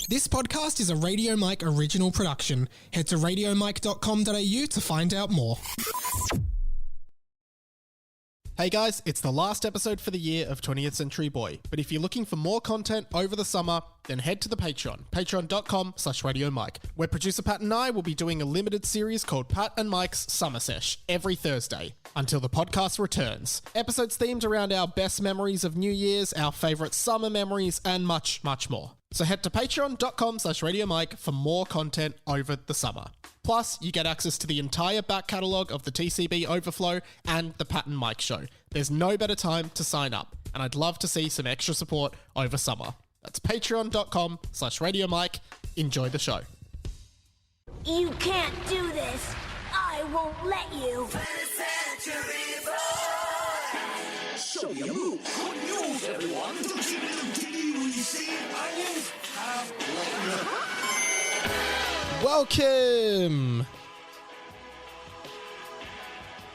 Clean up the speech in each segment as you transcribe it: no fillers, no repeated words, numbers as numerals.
This podcast is a Radio Mike original production. Head to radiomike.com.au to find out more. Hey guys, it's the last episode for the year of 20th Century Boy. But if you're looking for more content over the summer, then head to the Patreon, patreon.com/radiomike, where producer Pat and I will be doing a limited series called Pat and Mike's Summer Sesh every Thursday until the podcast returns. Episodes themed around our best memories of New Year's, our favourite summer memories, and much, much more. So head to patreon.com/radiomike for more content over the summer. Plus, you get access to the entire back catalogue of the TCB Overflow and the Pat and Mike Show. There's no better time to sign up, and I'd love to see some extra support over summer. That's patreon.com/radiomike. Enjoy the show. You can't do this. I won't let you. Show your move. Good news, everyone. Welcome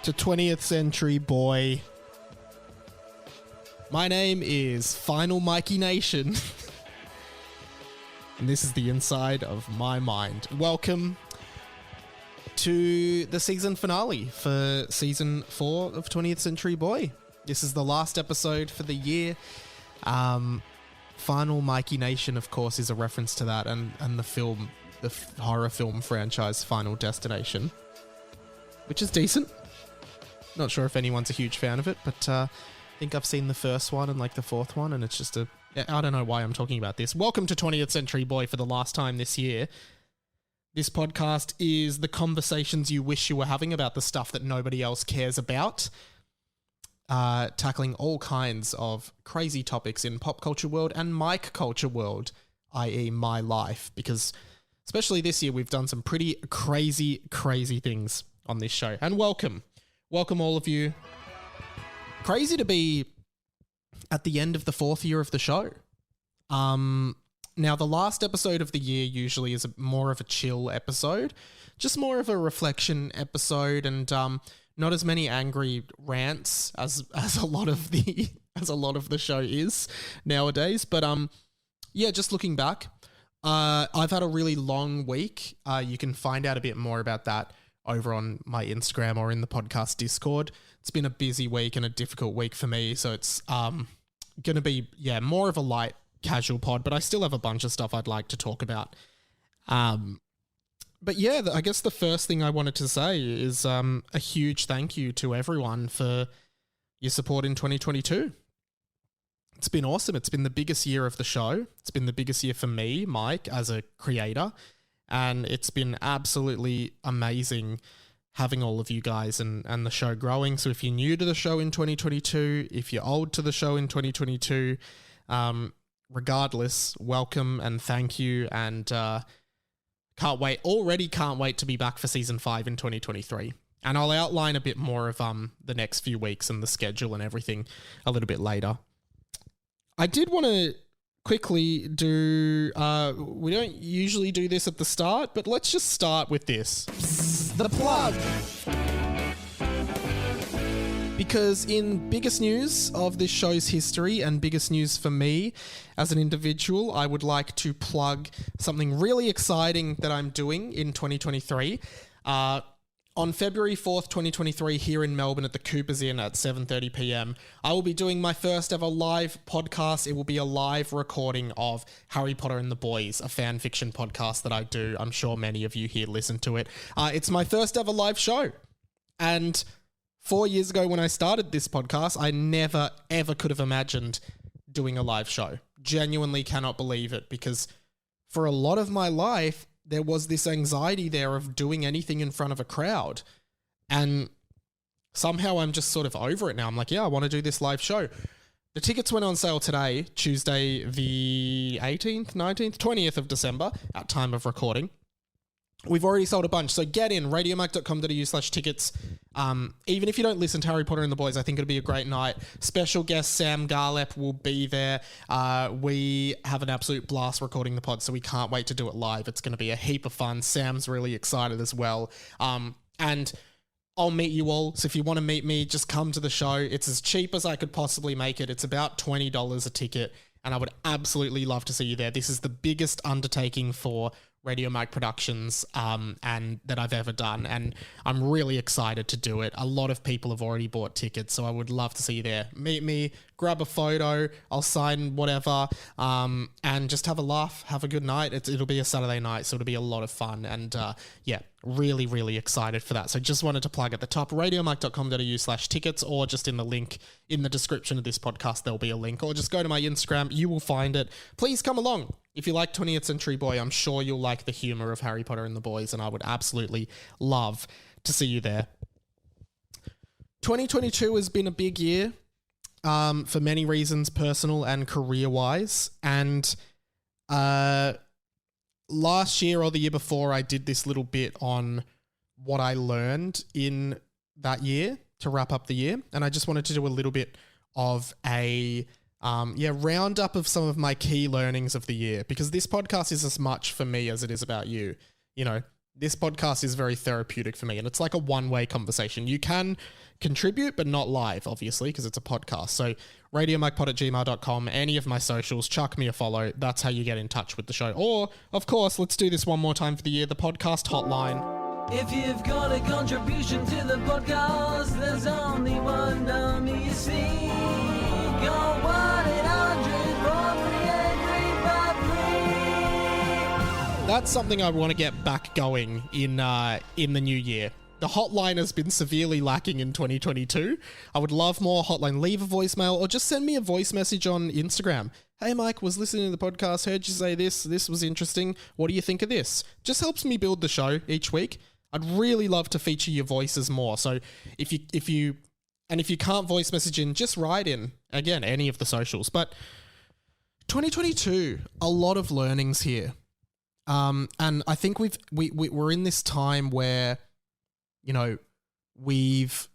to 20th Century Boy. My name is Final Mikey Nation, and this is the inside of my mind. Welcome to the season finale for season 4 of 20th Century Boy. This is the last episode for the year. Final Mikey Nation, of course, is a reference to that and the film, the horror film franchise Final Destination, which is decent. Not sure if anyone's a huge fan of it, but I think I've seen the first one and like the fourth one, and it's just I don't know why I'm talking about this. Welcome to 20th Century Boy for the last time this year. This podcast is the conversations you wish you were having about the stuff that nobody else cares about. Tackling all kinds of crazy topics in pop culture world and Mike culture world, i.e. my life, because especially this year we've done some pretty crazy things on this show. And welcome all of you. Crazy to be at the end of the 4th year of the show. Now the last episode of the year usually is more of a chill episode, just more of a reflection episode, and not as many angry rants as a lot of the show is nowadays. But yeah, just looking back, I've had a really long week. You can find out a bit more about that over on my Instagram or in the podcast Discord. It's been a busy week and a difficult week for me, so it's going to be more of a light, casual pod, but I still have a bunch of stuff I'd like to talk about. But yeah, I guess the first thing I wanted to say is a huge thank you to everyone for your support in 2022. It's been awesome. It's been the biggest year of the show. It's been the biggest year for me, Mike, as a creator. And it's been absolutely amazing having all of you guys and the show growing. So if you're new to the show in 2022, if you're old to the show in 2022, regardless, welcome and thank you. And can't wait to be back for season 5 in 2023. And I'll outline a bit more of the next few weeks and the schedule and everything a little bit later. I did want to quickly do, we don't usually do this at the start, but let's just start with this. The plug. Because in biggest news of this show's history and biggest news for me as an individual, I would like to plug something really exciting that I'm doing in 2023. On February 4th, 2023, here in Melbourne at the Coopers Inn at 7:30 p.m, I will be doing my first ever live podcast. It will be a live recording of Harry Potter and the Boys, a fan fiction podcast that I do. I'm sure many of you here listen to it. It's my first ever live show. And 4 years ago when I started this podcast, I never, ever could have imagined doing a live show. Genuinely cannot believe it, because for a lot of my life, there was this anxiety there of doing anything in front of a crowd. And somehow I'm just sort of over it now. I'm like, yeah, I want to do this live show. The tickets went on sale today, Tuesday the 18th, 19th, 20th of December at time of recording. We've already sold a bunch, so get in, radiomike.com.au/tickets. Even if you don't listen to Harry Potter and the Boys, I think it'll be a great night. Special guest Sam Garlep will be there. We have an absolute blast recording the pod, so we can't wait to do it live. It's going to be a heap of fun. Sam's really excited as well. And I'll meet you all, so if you want to meet me, just come to the show. It's as cheap as I could possibly make it. It's about $20 a ticket, and I would absolutely love to see you there. This is the biggest undertaking for Radio Mike Productions and that I've ever done, and I'm really excited to do it. A lot of people have already bought tickets, so I would love to see you there. Meet me, grab a photo, I'll sign whatever, and just have a laugh, have a good night. It'll be a Saturday night, so it'll be a lot of fun, and yeah, really, really excited for that. So just wanted to plug at the top, radiomike.com.au/tickets, or just in the link in the description of this podcast, there'll be a link, or just go to my Instagram, you will find it. Please come along. If you like 20th Century Boy, I'm sure you'll like the humor of Harry Potter and the Boys, and I would absolutely love to see you there. 2022 has been a big year for many reasons, personal and career-wise, and last year or the year before, I did this little bit on what I learned in that year to wrap up the year, and I just wanted to do a little bit of a roundup of some of my key learnings of the year, because this podcast is as much for me as it is about you. You know, this podcast is very therapeutic for me, and it's like a one-way conversation. You can contribute, but not live, obviously, because it's a podcast. So radiomikepod@gmail.com, any of my socials, chuck me a follow. That's how you get in touch with the show. Or, of course, let's do this one more time for the year, the podcast hotline. If you've got a contribution to the podcast, there's only one number you see. Go 1-800-438-353. That's something I want to get back going in the new year. The hotline has been severely lacking in 2022. I would love more hotline. Leave a voicemail or just send me a voice message on Instagram. Hey, Mike, was listening to the podcast, heard you say this was interesting. What do you think of this? Just helps me build the show each week. I'd really love to feature your voices more. So if you can't voice message in, just write in. Again, any of the socials. But 2022, a lot of learnings here. And I think we're in this time where, you know, we've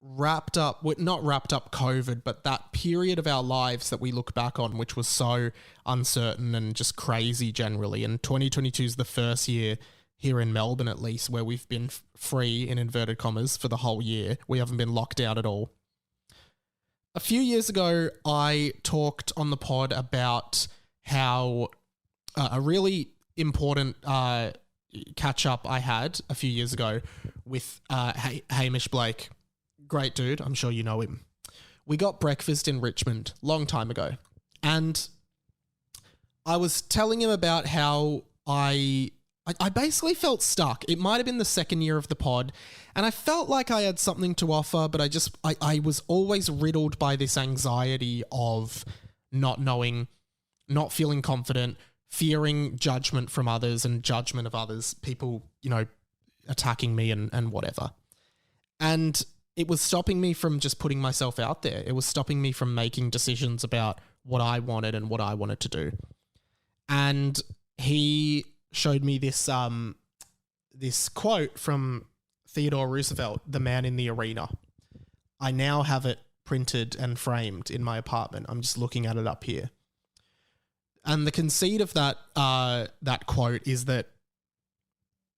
not wrapped up COVID, but that period of our lives that we look back on, which was so uncertain and just crazy generally. And 2022 is the first year here in Melbourne, at least, where we've been free, in inverted commas, for the whole year. We haven't been locked out at all. A few years ago, I talked on the pod about how a really important catch-up I had a few years ago with Hamish Blake. Great dude, I'm sure you know him. We got breakfast in Richmond long time ago, and I was telling him about how I basically felt stuck. It might have been the second year of the pod, and I felt like I had something to offer, but I was always riddled by this anxiety of not knowing, not feeling confident, fearing judgment from others and judgment of others, people, you know, attacking me and whatever. And it was stopping me from just putting myself out there. It was stopping me from making decisions about what I wanted and what I wanted to do. And he showed me this this quote from Theodore Roosevelt, "The Man in the Arena." I now have it printed and framed in my apartment. I'm just looking at it up here. And the conceit of that that quote is that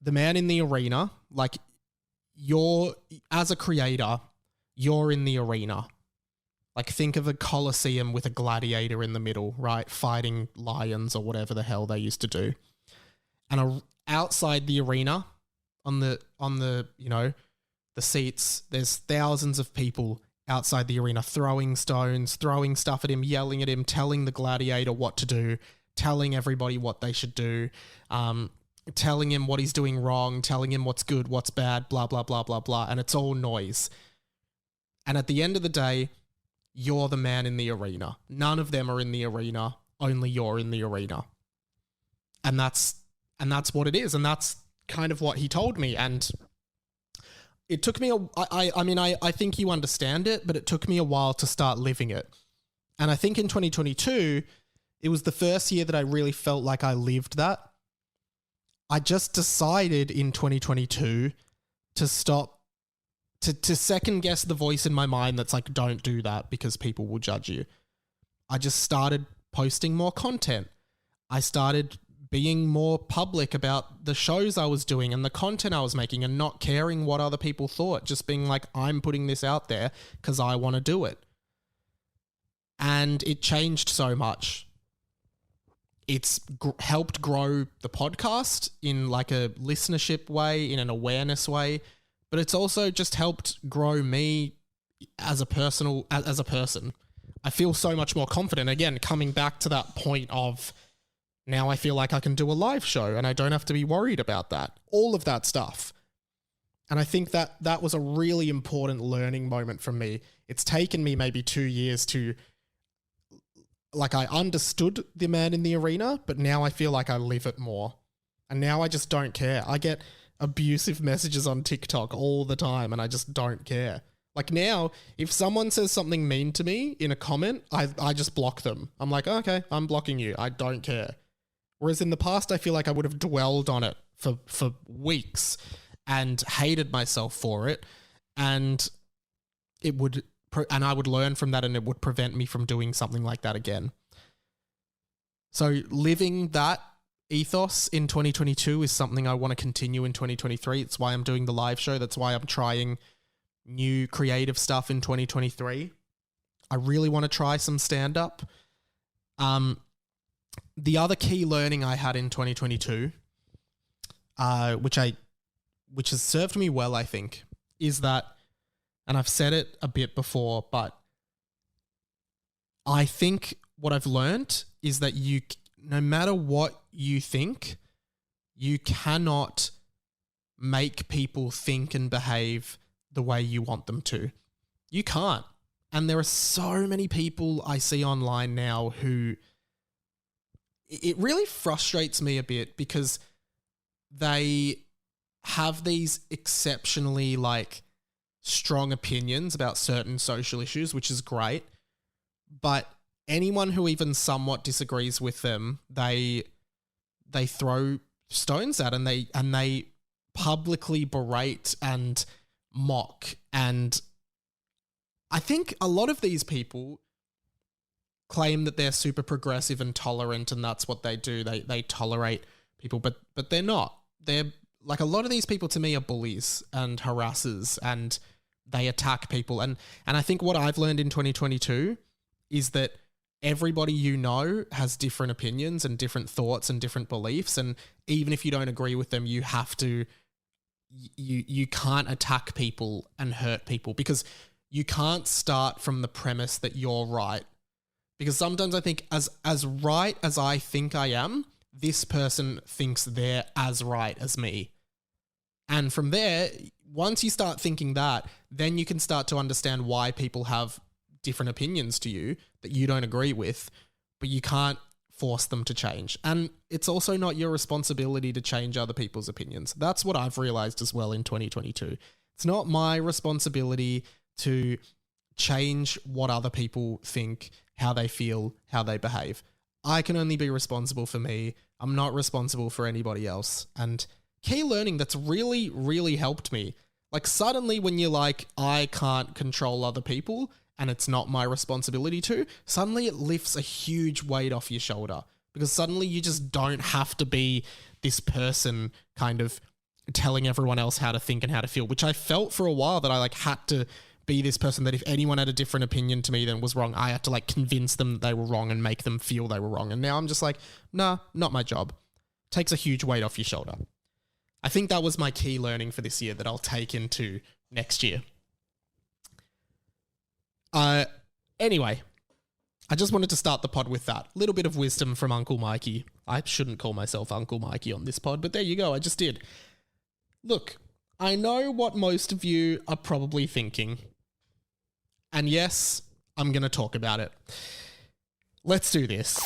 the man in the arena, like, you're, as a creator, you're in the arena. Like, think of a coliseum with a gladiator in the middle, right? Fighting lions or whatever the hell they used to do. And outside the arena, on the you know, the seats, there's thousands of people outside the arena throwing stones, throwing stuff at him, yelling at him, telling the gladiator what to do, telling everybody what they should do, telling him what he's doing wrong, telling him what's good, what's bad, blah, blah, blah, blah, blah. And it's all noise. And at the end of the day, you're the man in the arena. None of them are in the arena. Only you're in the arena. And that's what it is. And that's kind of what he told me. And it took me I think you understand it, but it took me a while to start living it. And I think in 2022, it was the first year that I really felt like I lived that. I just decided in 2022 to stop, to second guess the voice in my mind that's like, don't do that because people will judge you. I just started posting more content. I started being more public about the shows I was doing and the content I was making and not caring what other people thought, just being like, I'm putting this out there because I want to do it. and it changed so much. It's helped grow the podcast in like a listenership way, in an awareness way, but it's also just helped grow me as a person. I feel so much more confident. Again, coming back to that point of now I feel like I can do a live show and I don't have to be worried about that. All of that stuff. And I think that that was a really important learning moment for me. It's taken me maybe 2 years to, like, I understood the man in the arena, but now I feel like I live it more. And now I just don't care. I get abusive messages on TikTok all the time and I just don't care. Like now, if someone says something mean to me in a comment, I just block them. I'm like, okay, I'm blocking you. I don't care. Whereas in the past, I feel like I would have dwelled on it for weeks and hated myself for it. And I would learn from that and it would prevent me from doing something like that again. So living that ethos in 2022 is something I want to continue in 2023. It's why I'm doing the live show. That's why I'm trying new creative stuff in 2023. I really want to try some stand-up. The other key learning I had in 2022, which has served me well, I think, is that, and I've said it a bit before, but I think what I've learned is that no matter what you think, you cannot make people think and behave the way you want them to. You can't. And there are so many people I see online now who it really frustrates me a bit because they have these exceptionally like strong opinions about certain social issues, which is great. But anyone who even somewhat disagrees with them, they throw stones at and they publicly berate and mock. And I think a lot of these people claim that they're super progressive and tolerant and that's what they do. They tolerate people, but they're not. They're like, a lot of these people to me are bullies and harassers and they attack people. And I think what I've learned in 2022 is that everybody you know has different opinions and different thoughts and different beliefs. And even if you don't agree with them, you have to, you can't attack people and hurt people because you can't start from the premise that you're right. Because sometimes I think as right as I think I am, this person thinks they're as right as me. And from there, once you start thinking that, then you can start to understand why people have different opinions to you that you don't agree with, but you can't force them to change. And it's also not your responsibility to change other people's opinions. That's what I've realized as well in 2022. It's not my responsibility to change what other people think, how they feel, how they behave. I can only be responsible for me. I'm not responsible for anybody else. And key learning that's really, really helped me. Like suddenly when you're like, I can't control other people and it's not my responsibility to, suddenly it lifts a huge weight off your shoulder because suddenly you just don't have to be this person kind of telling everyone else how to think and how to feel, which I felt for a while that I like had to be this person that if anyone had a different opinion to me than was wrong, I had to like convince them they were wrong and make them feel they were wrong. And now I'm just like, nah, not my job. Takes a huge weight off your shoulder. I think that was my key learning for this year that I'll take into next year. Anyway, I just wanted to start the pod with that. Little bit of wisdom from Uncle Mikey. I shouldn't call myself Uncle Mikey on this pod, but there you go. I just did. Look, I know what most of you are probably thinking. And yes, I'm going to talk about it. Let's do this.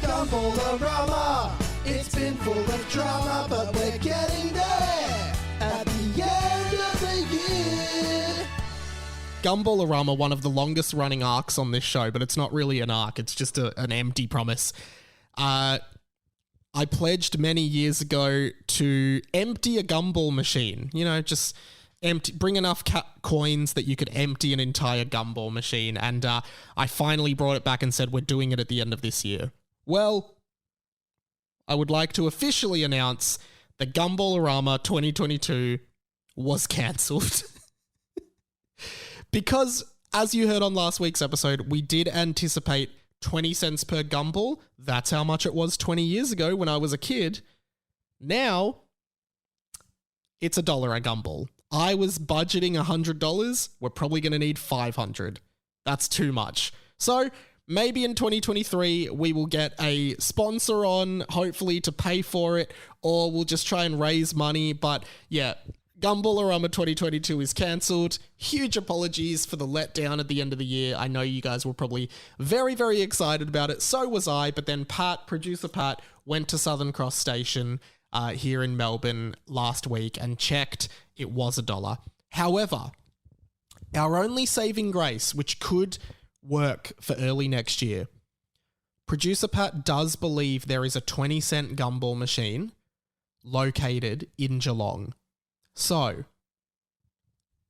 Gumball-o-Rama, it's been full of drama, but we're getting there at the end of the year. Gumball-o-Rama, one of the longest running arcs on this show, but it's not really an arc, it's just an empty promise. I pledged many years ago to empty a gumball machine, you know, just bring enough coins that you could empty an entire gumball machine. And I finally brought it back and said, we're doing it at the end of this year. Well, I would like to officially announce that Gumball-o-Rama 2022 was cancelled. Because as you heard on last week's episode, we did anticipate 20 cents per Gumball. That's how much it was 20 years ago when I was a kid. Now, it's $1 a Gumball. I was budgeting $100. We're probably going to need $500. That's too much. So maybe in 2023, we will get a sponsor on, hopefully to pay for it, or we'll just try and raise money. But yeah, Gumball-o-Rama 2022 is cancelled. Huge apologies for the letdown at the end of the year. I know you guys were probably very, very excited about it. So was I. But then producer Pat, went to Southern Cross Station here in Melbourne last week and checked. It was $1. However, our only saving grace, which could work for early next year, producer Pat does believe there is a 20-cent Gumball machine located in Geelong. So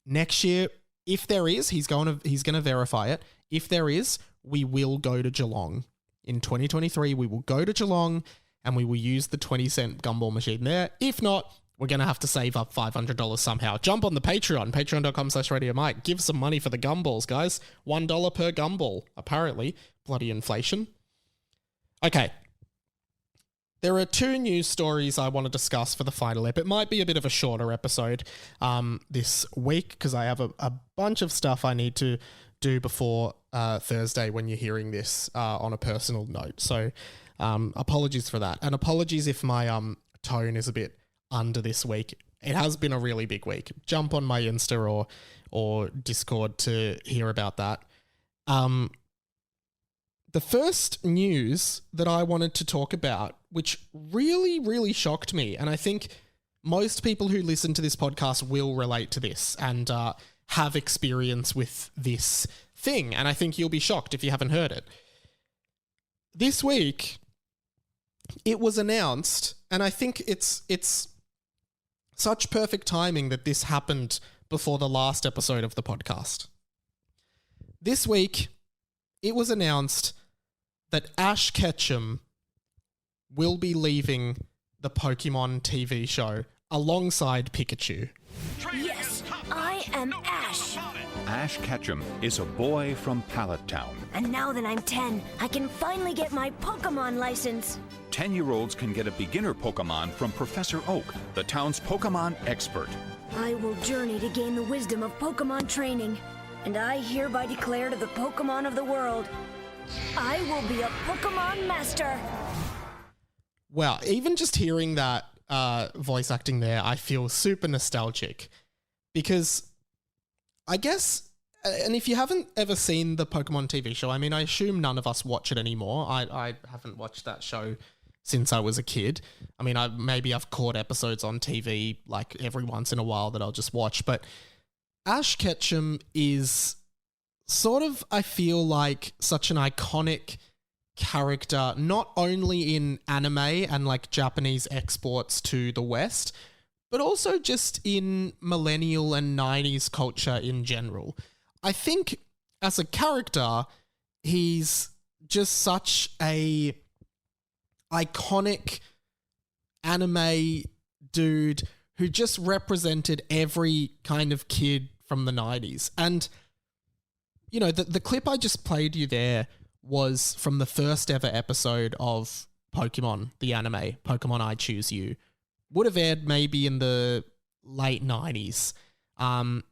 next year, if there is, he's going to verify it. If there is, we will go to Geelong. In 2023, we will go to Geelong and we will use the 20-cent Gumball machine there. If not, we're going to have to save up $500 somehow. Jump on the Patreon, patreon.com/Radio Mike. Give some money for the Gumballs, guys. $1 per Gumball, apparently. Bloody inflation. Okay. There are 2 news stories I want to discuss for the final ep. It might be a bit of a shorter episode this week because I have a bunch of stuff I need to do before Thursday when you're hearing this on a personal note. So apologies for that. And apologies if my tone is a bit under this week. It has been a really big week. Jump on my Insta or Discord to hear about that. The first news that I wanted to talk about, which really, really shocked me, and I think most people who listen to this podcast will relate to this and have experience with this thing, and I think you'll be shocked if you haven't heard it. This week, it was announced, and I think it's such perfect timing that this happened before the last episode of the podcast. This week, it was announced that Ash Ketchum will be leaving the Pokemon TV show alongside Pikachu. Yes, I am Ash. Ash Ketchum is a boy from Pallet Town. And now that I'm 10, I can finally get my Pokemon license. 10-year-olds can get a beginner Pokemon from Professor Oak, the town's Pokemon expert. I will journey to gain the wisdom of Pokemon training. And I hereby declare to the Pokemon of the world, I will be a Pokemon master. Wow, even just hearing that voice acting there, I feel super nostalgic. Because I guess, and if you haven't ever seen the Pokemon TV show, I mean, I assume none of us watch it anymore. I haven't watched that show since I was a kid. I mean, I've caught episodes on TV like every once in a while that I'll just watch. But Ash Ketchum is sort of, I feel like, such an iconic character, not only in anime and like Japanese exports to the West, but also just in millennial and 90s culture in general. I think as a character, he's just such a iconic anime dude who just represented every kind of kid from the 90s. And, you know, the clip I just played you there was from the first ever episode of Pokemon, the anime, Pokemon I Choose You. Would have aired maybe in the late 90s. And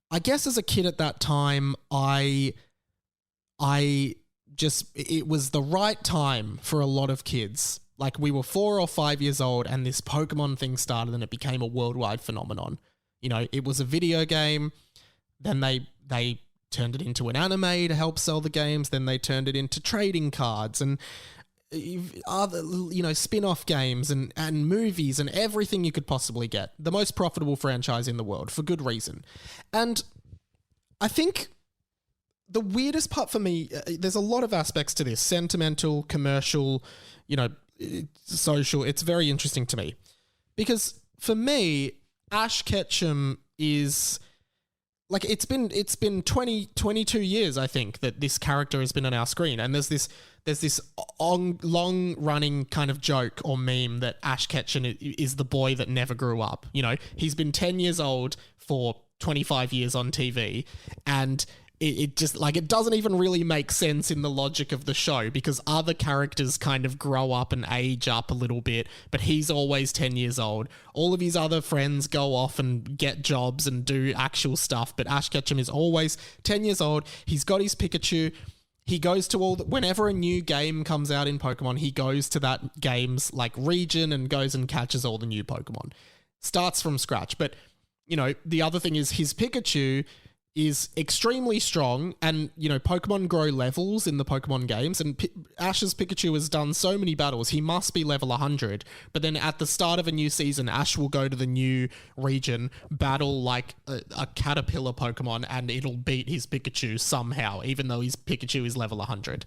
I guess as a kid at that time, it was the right time for a lot of kids. Like, we were 4 or 5 years old and this Pokemon thing started and it became a worldwide phenomenon. You know, it was a video game. Then they turned it into an anime to help sell the games. Then they turned it into trading cards and other, you know, spin-off games and movies and everything you could possibly get. The most profitable franchise in the world for good reason. And I think the weirdest part for me, there's a lot of aspects to this, sentimental, commercial, you know, social. It's very interesting to me because for me, Ash Ketchum is like, it's been 22 years, I think, that this character has been on our screen. And there's this long running kind of joke or meme that Ash Ketchum is the boy that never grew up. You know, he's been 10 years old for 25 years on TV, and it just, like, it doesn't even really make sense in the logic of the show, because other characters kind of grow up and age up a little bit, but he's always 10 years old. All of his other friends go off and get jobs and do actual stuff, but Ash Ketchum is always 10 years old. He's got his Pikachu. He goes to whenever a new game comes out in Pokemon, he goes to that game's, like, region and goes and catches all the new Pokemon. Starts from scratch. But, you know, the other thing is his Pikachu is extremely strong, and, you know, Pokemon grow levels in the Pokemon games, and Ash's Pikachu has done so many battles, he must be level 100, but then at the start of a new season, Ash will go to the new region, battle, like, a caterpillar Pokemon, and it'll beat his Pikachu somehow, even though his Pikachu is level 100.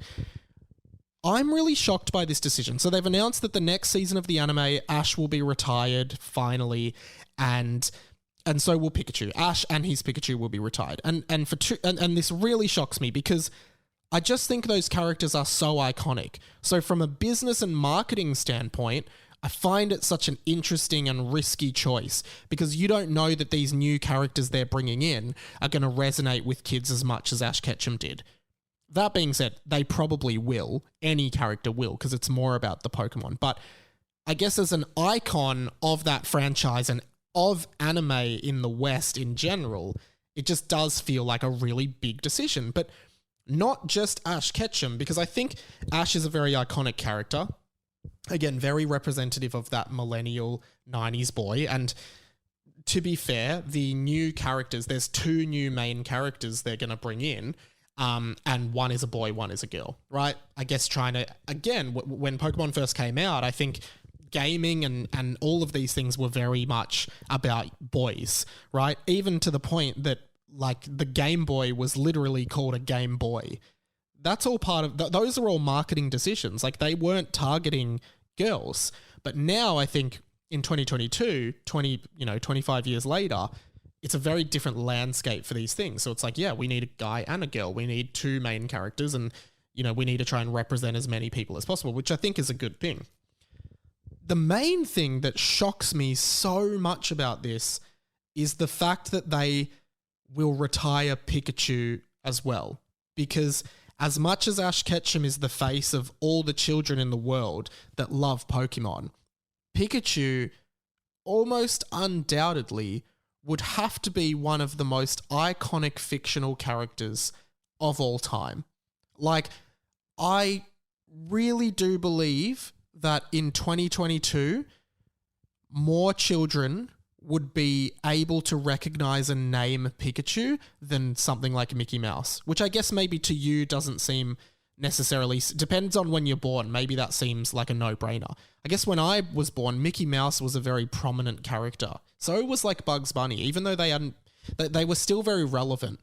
I'm really shocked by this decision. So they've announced that the next season of the anime, Ash will be retired, finally, and so will Pikachu. Ash and his Pikachu will be retired. And this really shocks me, because I just think those characters are so iconic. So from a business and marketing standpoint, I find it such an interesting and risky choice, because you don't know that these new characters they're bringing in are going to resonate with kids as much as Ash Ketchum did. That being said, they probably will. Any character will, because it's more about the Pokemon. But I guess as an icon of that franchise and of anime in the West in general, it just does feel like a really big decision. But not just Ash Ketchum, because I think Ash is a very iconic character. Again, very representative of that millennial 90s boy. And to be fair, the new characters, there's 2 new main characters they're going to bring in. And one is a boy, one is a girl, right? I guess trying to, again, when Pokemon first came out, I think gaming and all of these things were very much about boys, right? Even to the point that, like, the Game Boy was literally called a Game Boy. That's all part of, those are all marketing decisions. Like, they weren't targeting girls. But now I think in 2022, 25 years later, it's a very different landscape for these things. So it's like, yeah, we need a guy and a girl. We need 2 main characters, and, you know, we need to try and represent as many people as possible, which I think is a good thing. The main thing that shocks me so much about this is the fact that they will retire Pikachu as well. Because as much as Ash Ketchum is the face of all the children in the world that love Pokemon, Pikachu almost undoubtedly would have to be one of the most iconic fictional characters of all time. Like, I really do believe that in 2022, more children would be able to recognize and name Pikachu than something like Mickey Mouse, which I guess maybe to you doesn't seem necessarily, depends on when you're born. Maybe that seems like a no-brainer. I guess when I was born, Mickey Mouse was a very prominent character. So was, like, Bugs Bunny, even though they were still very relevant.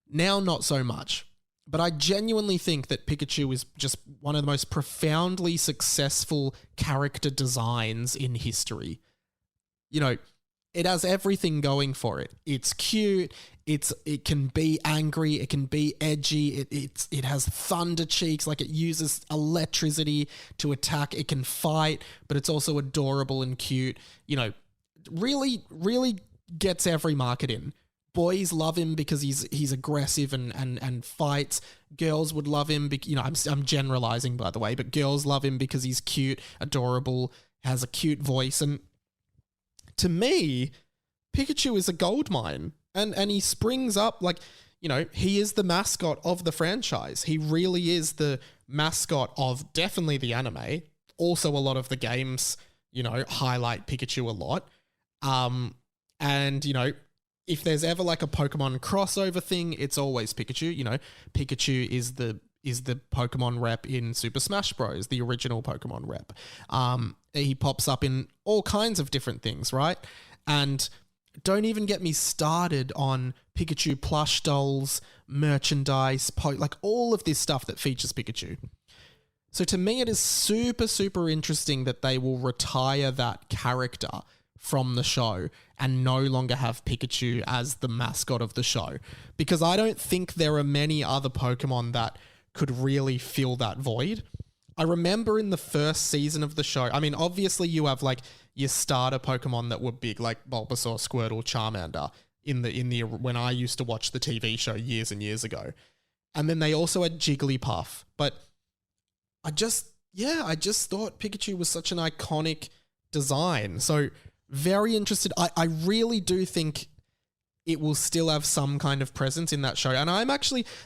Now, not so much. But I genuinely think that Pikachu is just one of the most profoundly successful character designs in history. You know, it has everything going for it. It's cute. It can be angry. It can be edgy. It has thunder cheeks. Like, it uses electricity to attack. It can fight, but it's also adorable and cute. You know, really, really gets every market in. Boys love him because he's aggressive and fights. Girls would love him because, you know, I'm generalizing, by the way, but girls love him because he's cute, adorable, has a cute voice. And to me, Pikachu is a goldmine. And he springs up, like, you know, he is the mascot of the franchise. He really is the mascot of definitely the anime. Also, a lot of the games, you know, highlight Pikachu a lot. And, you know, if there's ever like a Pokemon crossover thing, it's always Pikachu. You know, Pikachu is the Pokemon rep in Super Smash Bros., the original Pokemon rep. He pops up in all kinds of different things, right? And don't even get me started on Pikachu plush dolls, merchandise, like all of this stuff that features Pikachu. So to me, it is super, super interesting that they will retire that character from the show and no longer have Pikachu as the mascot of the show, because I don't think there are many other Pokemon that could really fill that void. I remember in the first season of the show, I mean, obviously you have like your starter Pokemon that were big, like Bulbasaur, Squirtle, Charmander. in the when I used to watch the TV show years and years ago. And then they also had Jigglypuff. But I just thought Pikachu was such an iconic design. So very interested. I really do think it will still have some kind of presence in that show. And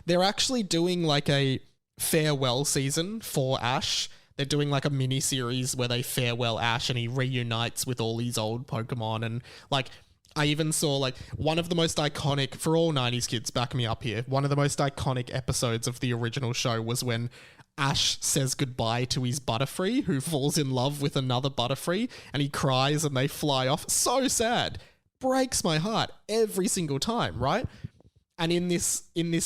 they're actually doing like a farewell season for Ash. They're doing like a mini series where they farewell Ash and he reunites with all these old Pokemon. And like, I even saw like one of the most iconic, for all 90s kids, back me up here, one of the most iconic episodes of the original show was when Ash says goodbye to his Butterfree, who falls in love with another Butterfree, and he cries and they fly off. So sad. Breaks my heart every single time, right? And in this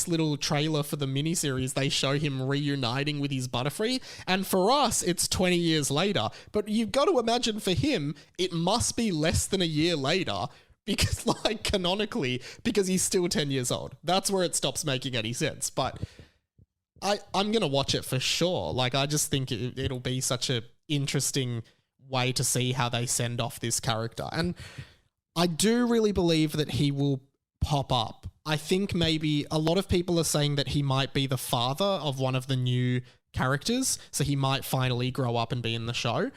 little trailer for the miniseries, they show him reuniting with his Butterfree. And for us, it's 20 years later. But you've got to imagine for him, it must be less than a year later, because like canonically, because he's still 10 years old. That's where it stops making any sense. But I'm going to watch it for sure. Like, I just think it'll be such a interesting way to see how they send off this character. And I do really believe that he will pop up. I think maybe a lot of people are saying that he might be the father of one of the new characters, so he might finally grow up and be in the show.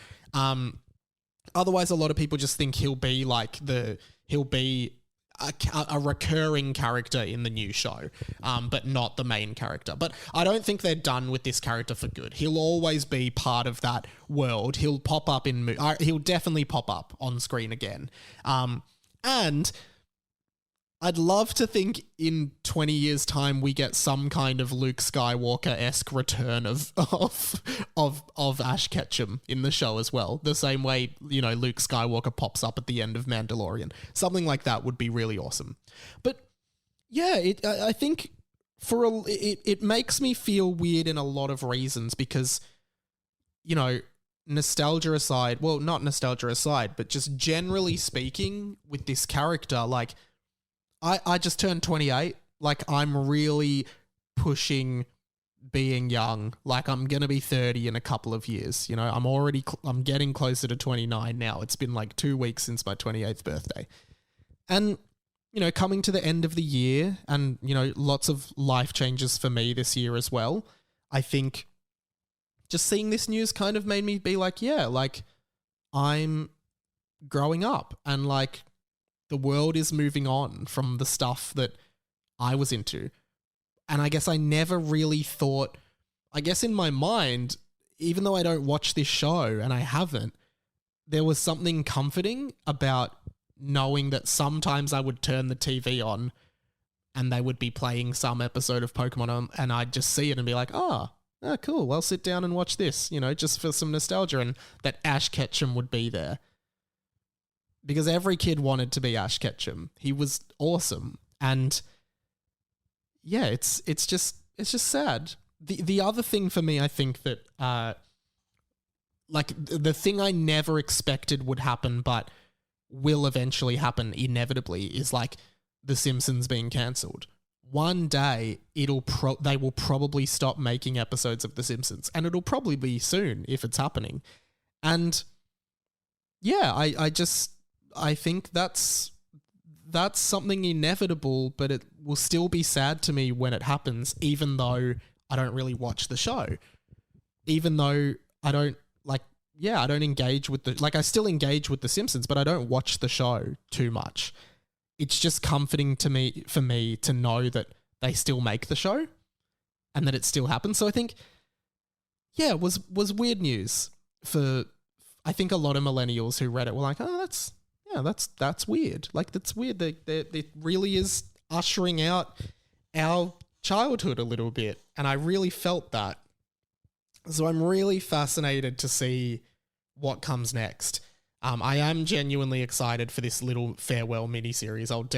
Otherwise, a lot of people just think he'll be a recurring character in the new show, but not the main character. But I don't think they're done with this character for good. He'll always be part of that world. He'll pop up he'll definitely pop up on screen again. And I'd love to think in 20 years' time we get some kind of Luke Skywalker-esque return of Ash Ketchum in the show as well. The same way, Luke Skywalker pops up at the end of Mandalorian. Something like that would be really awesome. But yeah, I think it makes me feel weird in a lot of reasons because, nostalgia aside, well, not nostalgia aside, but just generally speaking with this character, like, I just turned 28. Like, I'm really pushing being young. Like, I'm going to be 30 in a couple of years. I'm getting closer to 29 now. It's been like 2 weeks since my 28th birthday. And, coming to the end of the year and, lots of life changes for me this year as well. I think just seeing this news kind of made me be like, yeah, like, I'm growing up and like, the world is moving on from the stuff that I was into. And I guess I never really thought, I guess in my mind, even though I don't watch this show and I haven't, there was something comforting about knowing that sometimes I would turn the TV on and they would be playing some episode of Pokemon and I'd just see it and be like, cool, I'll sit down and watch this, just for some nostalgia, and that Ash Ketchum would be there. Because every kid wanted to be Ash Ketchum. He was awesome. And yeah, it's just sad. The other thing for me, I think that like the thing I never expected would happen but will eventually happen inevitably is like The Simpsons being cancelled. One day they will probably stop making episodes of The Simpsons, and it'll probably be soon if it's happening. And yeah, I think that's something inevitable, but it will still be sad to me when it happens, even though I don't really watch the show. Even though I don't I don't engage with I still engage with The Simpsons, but I don't watch the show too much. It's just comforting for me to know that they still make the show and that it still happens. So I think, yeah, it was weird news for, I think a lot of millennials who read it were like, oh, that's weird. Like, that's weird. It really is ushering out our childhood a little bit. And I really felt that. So I'm really fascinated to see what comes next. I am genuinely excited for this little farewell miniseries. I'll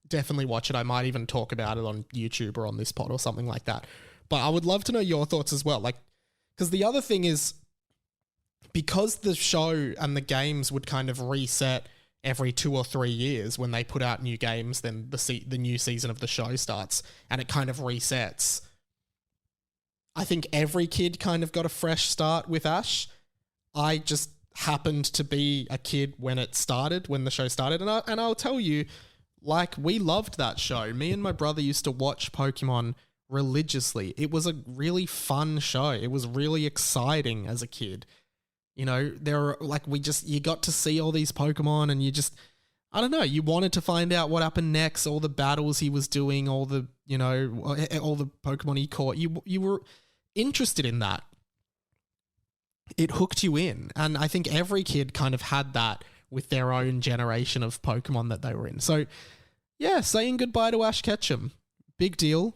definitely watch it. I might even talk about it on YouTube or on this pod or something like that. But I would love to know your thoughts as well. Like, because the other thing is, because the show and the games would kind of reset every 2 or 3 years when they put out new games, then the new season of the show starts and it kind of resets. I think every kid kind of got a fresh start with Ash. I just happened to be a kid when the show started. And I'll tell you, like, we loved that show. Me and my brother used to watch Pokemon religiously. It was a really fun show. It was really exciting as a kid. You know, you got to see all these Pokemon and you just, I don't know, you wanted to find out what happened next, all the battles he was doing, all the Pokemon he caught. You were interested in that. It hooked you in. And I think every kid kind of had that with their own generation of Pokemon that they were in. So, yeah, saying goodbye to Ash Ketchum, big deal.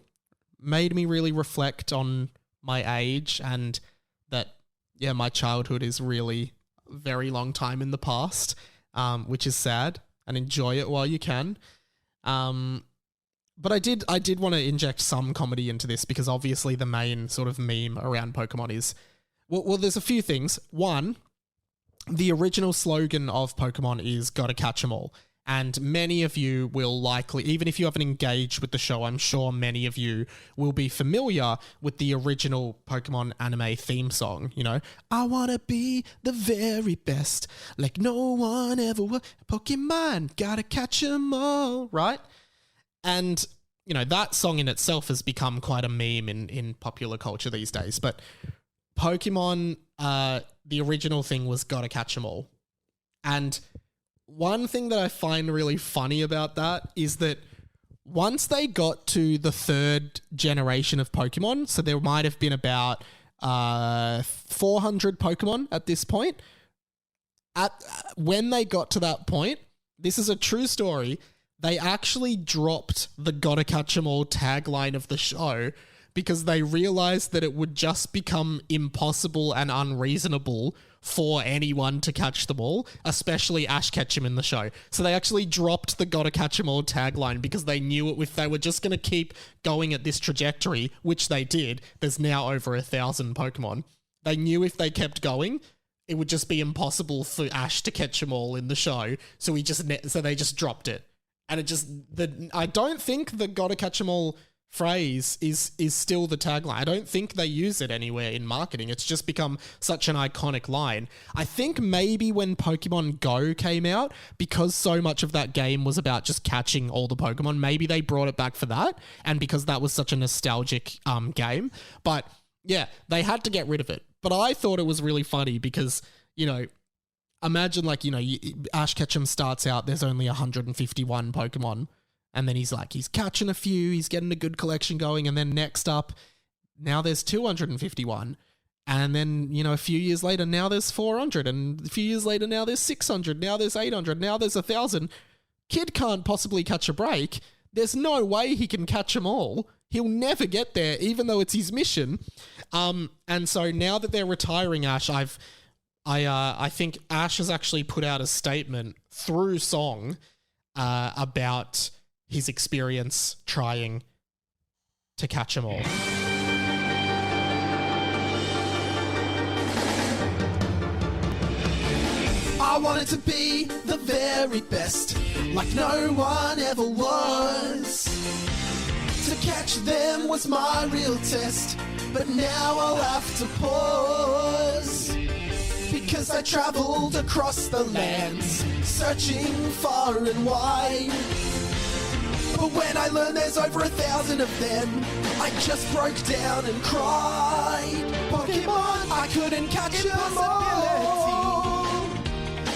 Made me really reflect on my age and that, yeah, my childhood is really a very long time in the past, which is sad, and enjoy it while you can. But I did want to inject some comedy into this because obviously the main sort of meme around Pokemon is, well, there's a few things. One, the original slogan of Pokemon is "Gotta catch 'em all." And many of you will likely, even if you haven't engaged with the show, I'm sure many of you will be familiar with the original Pokemon anime theme song. You know, I want to be the very best, like no one ever was. Pokemon, gotta catch 'em all, right? And, you know, that song in itself has become quite a meme in popular culture these days. But Pokemon, the original thing was gotta catch 'em all. And one thing that I find really funny about that is that once they got to the third generation of Pokemon, so there might have been about 400 Pokemon at this point. When they got to that point, this is a true story, they actually dropped the "Gotta Catch 'em all" tagline of the show because they realized that it would just become impossible and unreasonable for anyone to catch them all, especially Ash Ketchum in the show. So they actually dropped the "Gotta Catch 'em all" tagline because they knew if they were just going to keep going at this trajectory, which they did, there's now over 1,000 Pokemon. They knew if they kept going, it would just be impossible for Ash to catch them all in the show. So they just dropped it. And I don't think the "Gotta Catch 'em all" phrase is still the tagline. I don't think they use it anywhere in marketing. It's just become such an iconic line. I think maybe when Pokemon Go came out, because so much of that game was about just catching all the Pokemon, maybe they brought it back for that, and because that was such a nostalgic game. But yeah, they had to get rid of it. But I thought it was really funny because, you know, imagine Ash Ketchum starts out, there's only 151 Pokemon. And then he's catching a few, he's getting a good collection going. And then next up, now there's 251. And then, you know, a few years later, now there's 400. And a few years later, now there's 600. Now there's 800. Now there's 1,000. Kid can't possibly catch a break. There's no way he can catch them all. He'll never get there, even though it's his mission. And so now that they're retiring Ash, I think Ash has actually put out a statement through song about his experience trying to catch them all. I wanted to be the very best, like no one ever was. To catch them was my real test, but now I'll have to pause. Because I travelled across the lands, searching far and wide. But when I learned there's over 1,000 of them, I just broke down and cried. Pokemon, I couldn't catch them all.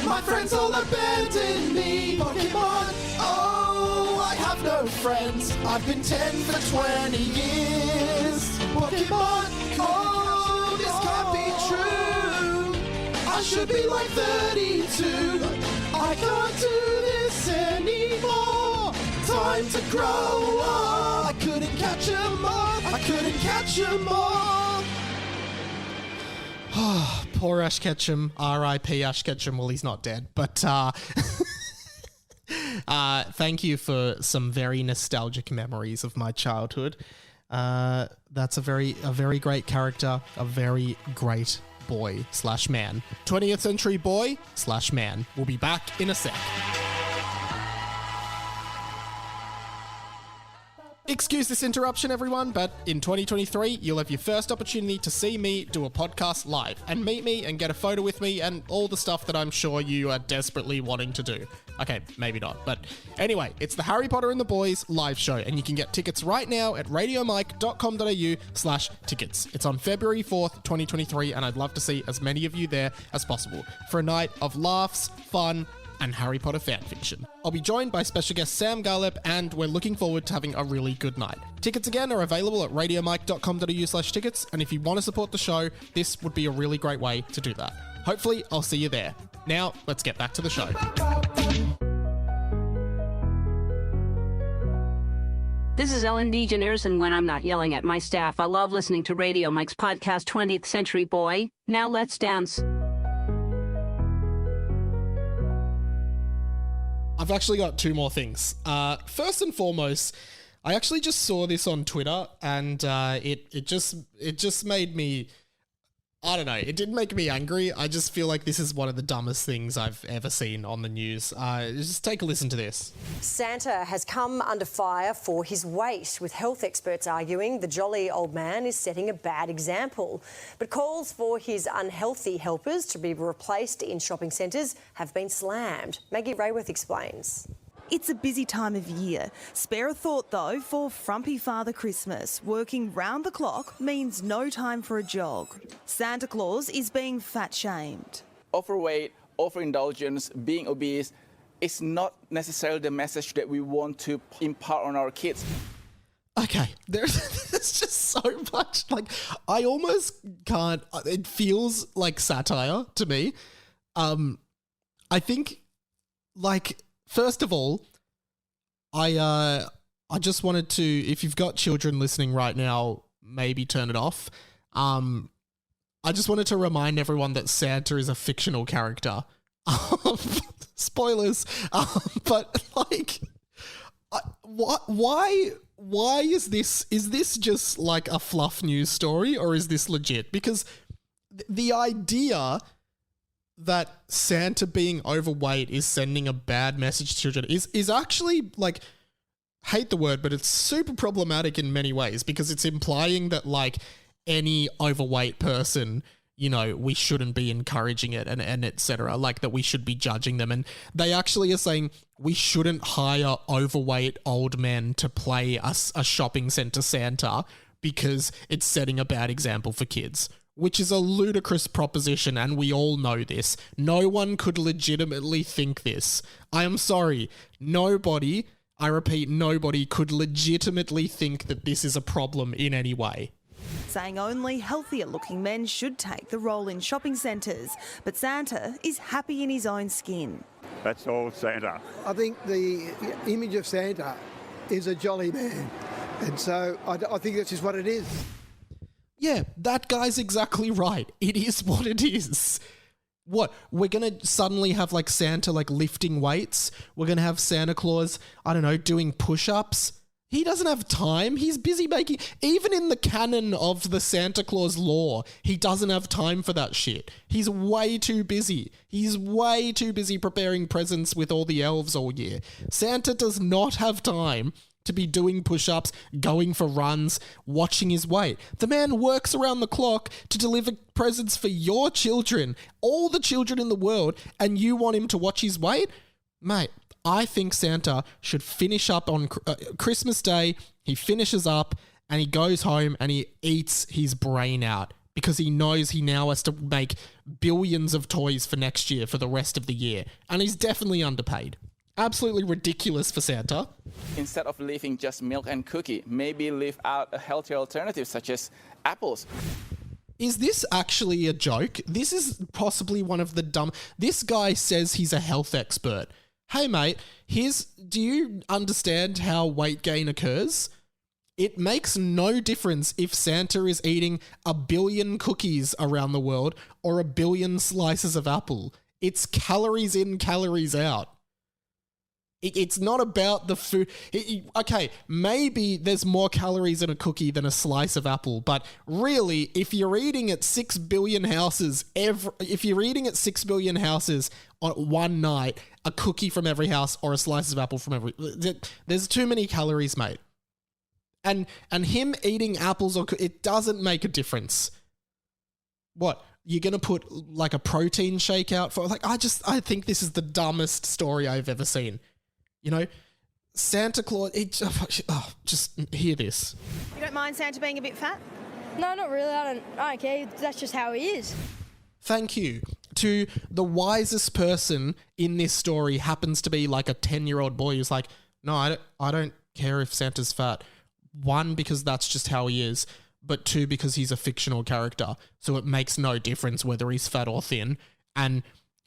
My friends all abandoned me. Pokemon, oh, I have no friends. I've been 10 for 20 years. Pokemon, oh, this can't be true. I should be like 32. I can't do this anymore. Time to grow up. I couldn't catch 'em all. I couldn't catch 'em all. Poor Ash Ketchum. R.I.P. Ash Ketchum. Well, he's not dead, but thank you for some very nostalgic memories of my childhood. That's a very great character, a very great boy/man. 20th century boy/man. We'll be back in a sec. Excuse this interruption, everyone, but in 2023, you'll have your first opportunity to see me do a podcast live and meet me and get a photo with me and all the stuff that I'm sure you are desperately wanting to do. Okay, maybe not, but anyway, it's the Harry Potter and the Boys live show, and you can get tickets right now at radiomike.com.au/tickets. It's on February 4th, 2023, and I'd love to see as many of you there as possible for a night of laughs, fun, and Harry Potter fanfiction. I'll be joined by special guest Sam Garlep, and we're looking forward to having a really good night. Tickets again are available at radiomike.com.au/tickets, and if you want to support the show, this would be a really great way to do that. Hopefully, I'll see you there. Now, let's get back to the show. This is Ellen DeGeneres, and when I'm not yelling at my staff, I love listening to Radio Mike's podcast, 20th Century Boy. Now let's dance. I've actually got two more things. First and foremost, I actually just saw this on Twitter, and it just made me, I don't know, it didn't make me angry. I just feel like this is one of the dumbest things I've ever seen on the news. Just take a listen to this. Santa has come under fire for his weight, with health experts arguing the jolly old man is setting a bad example. But calls for his unhealthy helpers to be replaced in shopping centres have been slammed. Maggie Rayworth explains. It's a busy time of year. Spare a thought, though, for Frumpy Father Christmas. Working round the clock means no time for a jog. Santa Claus is being fat-shamed. Overweight, overindulgence, being obese is not necessarily the message that we want to impart on our kids. Okay, there's just so much, like, I almost can't, it feels like satire to me. I think, like, first of all, I just wanted to, if you've got children listening right now, maybe turn it off. I just wanted to remind everyone that Santa is a fictional character. Spoilers. But like, why is this just like a fluff news story, or is this legit? Because the idea that Santa being overweight is sending a bad message to children is actually, like, hate the word, but it's super problematic in many ways, because it's implying that, like, any overweight person, you know, we shouldn't be encouraging it and et cetera, like that we should be judging them. And they actually are saying we shouldn't hire overweight old men to play a shopping center Santa because it's setting a bad example for kids, which is a ludicrous proposition, and we all know this. No one could legitimately think this. I am sorry. Nobody, I repeat, nobody could legitimately think that this is a problem in any way. Saying only healthier-looking men should take the role in shopping centres, but Santa is happy in his own skin. That's all Santa. I think the image of Santa is a jolly man, and so I think that's just what it is. Yeah, that guy's exactly right. It is what it is. What, we're going to suddenly have, like, Santa, like, lifting weights? We're going to have Santa Claus, I don't know, doing push-ups? He doesn't have time. He's busy making... Even in the canon of the Santa Claus lore, he doesn't have time for that shit. He's way too busy. He's way too busy preparing presents with all the elves all year. Santa does not have time to be doing push-ups, going for runs, watching his weight. The man works around the clock to deliver presents for your children, all the children in the world, and you want him to watch his weight? Mate, I think Santa should finish up on Christmas Day. He finishes up and he goes home and he eats his brain out because he knows he now has to make billions of toys for next year for the rest of the year. And he's definitely underpaid. Absolutely ridiculous for Santa. Instead of leaving just milk and cookie, maybe leave out a healthier alternative such as apples. Is this actually a joke? This is possibly one of the dumb... This guy says he's a health expert. Hey mate, do you understand how weight gain occurs? It makes no difference if Santa is eating 1 billion cookies around the world or 1 billion slices of apple. It's calories in, calories out. It's not about the food. Okay, maybe there's more calories in a cookie than a slice of apple, but really, if you're eating at 6 billion houses if you're eating at 6 billion houses on one night, a cookie from every house or a slice of apple from every, there's too many calories, mate. And him eating apples, it doesn't make a difference. What? You're going to put like a protein shake out for, like, I think this is the dumbest story I've ever seen. You know, Santa Claus, just hear this. You don't mind Santa being a bit fat? No, not really. I don't care. That's just how he is. Thank you to the wisest person in this story happens to be like a 10-year-old boy who's like, no, I don't care if Santa's fat. One, because that's just how he is. But two, because he's a fictional character. So it makes no difference whether he's fat or thin. And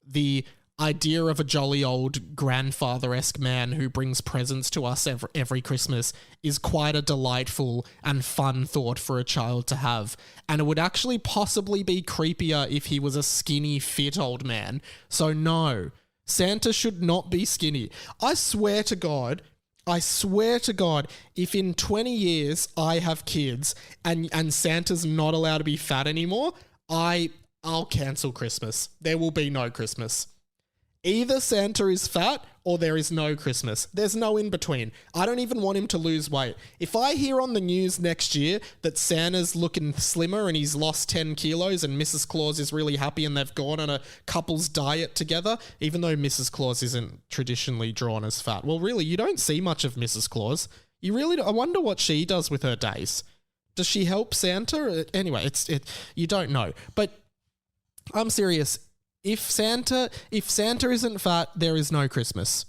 the idea of a jolly old grandfather-esque man who brings presents to us every Christmas is quite a delightful and fun thought for a child to have. And it would actually possibly be creepier if he was a skinny, fit old man. So no, Santa should not be skinny. I swear to God, if in 20 years I have kids and Santa's not allowed to be fat anymore, I'll cancel Christmas. There will be no Christmas. Either Santa is fat or there is no Christmas. There's no in between. I don't even want him to lose weight. If I hear on the news next year that Santa's looking slimmer and he's lost 10 kilos and Mrs. Claus is really happy and they've gone on a couple's diet together, even though Mrs. Claus isn't traditionally drawn as fat. Well, really, you don't see much of Mrs. Claus. I wonder what she does with her days. Does she help Santa? Anyway, you don't know. But I'm serious. If Santa isn't fat, there is no Christmas.